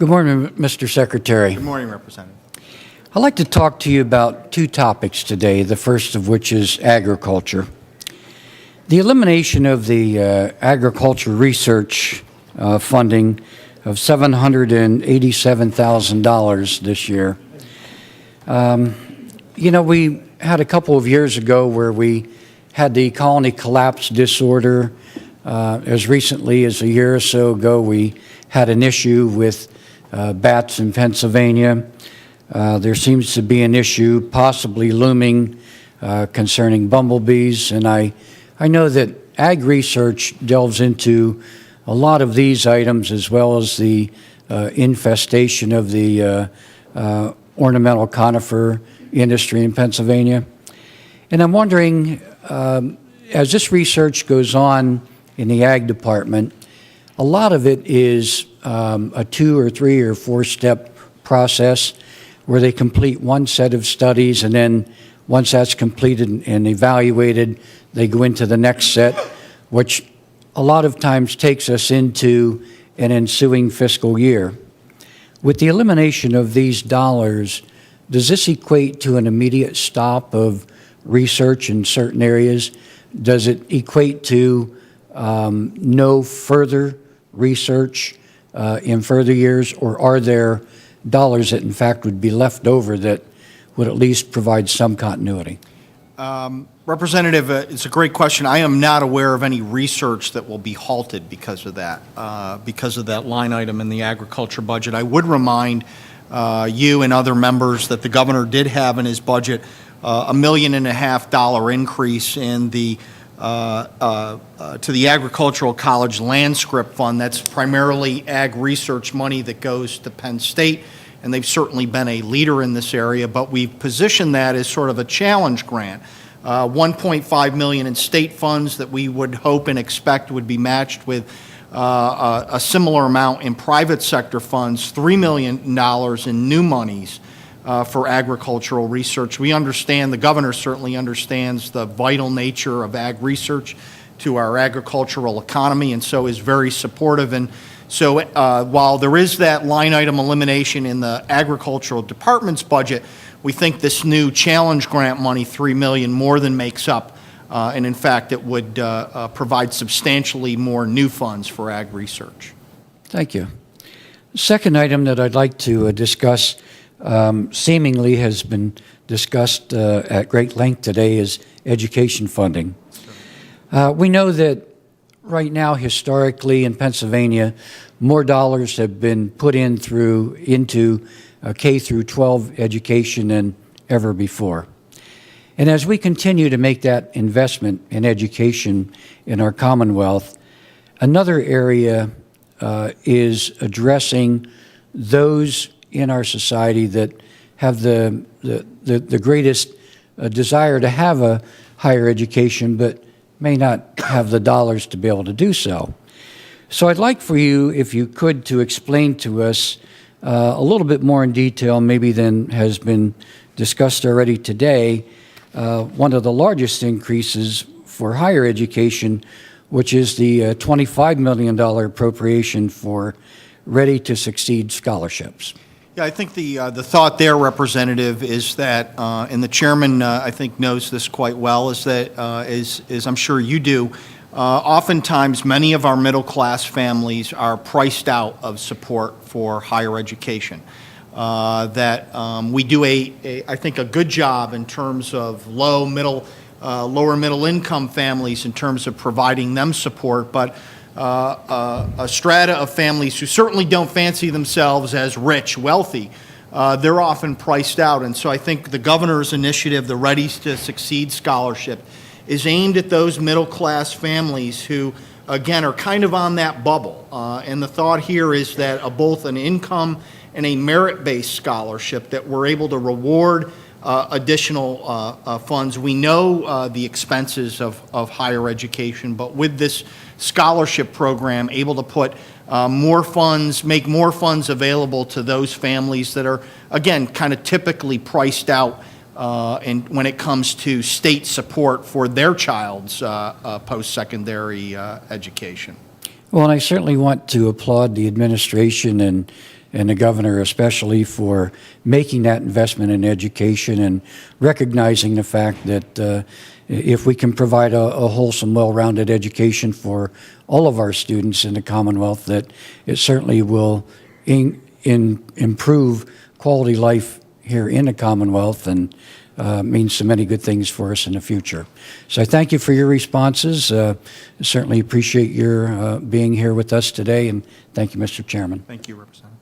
Good morning, Mr. Secretary. Good morning, Representative. I'd like to talk to you about two topics today, the first of which is agriculture. The elimination of the agriculture research funding of $787,000 this year. We had a couple of years ago where we had the colony collapse disorder. As recently as a year or so ago, we had an issue with bats in Pennsylvania. There seems to be an issue possibly looming concerning bumblebees, and I know that ag research delves into a lot of these items as well as the infestation of the ornamental conifer industry in Pennsylvania. And I'm wondering, as this research goes on in the ag department, a lot of it is a 2 or 3 or 4 step process where they complete one set of studies, and then once that's completed and evaluated, they go into the next set, which a lot of times takes us into an ensuing fiscal year. With the elimination of these dollars, does this equate to an immediate stop of research in certain areas? Does it equate to no further research in further years, or are there dollars that in fact would be left over that would at least provide some continuity? Representative, it's a great question. I am not aware of any research that will be halted because of that line item in the agriculture budget. I would remind you and other members that the governor did have in his budget $1.5 million increase in the to the Agricultural College Land Script Fund. That's primarily ag research money that goes to Penn State, and they've certainly been a leader in this area, but we've positioned that as sort of a challenge grant. $1.5 million in state funds that we would hope and expect would be matched with a similar amount in private sector funds, $3 million in new monies for agricultural research. We understand, the governor certainly understands the vital nature of ag research to our agricultural economy, and so is very supportive. And so while there is that line item elimination in the agricultural department's budget, we think this new challenge grant money, $3 million, more than makes up. And in fact, it would provide substantially more new funds for ag research. Thank you. The second item that I'd like to discuss seemingly has been discussed at great length today is education funding. We know that right now, historically in Pennsylvania, more dollars have been put into K through 12 education than ever before. And as we continue to make that investment in education in our Commonwealth, another area is addressing those in our society that have the greatest desire to have a higher education but may not have the dollars to be able to do so. So I'd like for you, if you could, to explain to us a little bit more in detail, maybe than has been discussed already today, one of the largest increases for higher education, which is the $25 million appropriation for Ready to Succeed scholarships. Yeah, I think the thought there, Representative, is that, and the chairman I think knows this quite well, is that, as I'm sure you do, oftentimes many of our middle class families are priced out of support for higher education. That we do I think a good job in terms of lower middle income families in terms of providing them support, but a strata of families who certainly don't fancy themselves as rich, wealthy, they're often priced out. And so I think the governor's initiative, the Ready to Succeed scholarship, is aimed at those middle class families who, again, are kind of on that bubble. And the thought here is that both an income and a merit-based scholarship that we're able to reward additional funds. We know the expenses of higher education, but with this scholarship program, able to put more funds, make more funds available to those families that are, again, kind of typically priced out and when it comes to state support for their child's post-secondary education. Well, and I certainly want to applaud the administration and and the governor especially for making that investment in education and recognizing the fact that if we can provide a wholesome, well-rounded education for all of our students in the Commonwealth, that it certainly will improve quality life here in the Commonwealth and means so many good things for us in the future. So I thank you for your responses. Certainly appreciate your being here with us today, and thank you, Mr. Chairman. Thank you, Representative.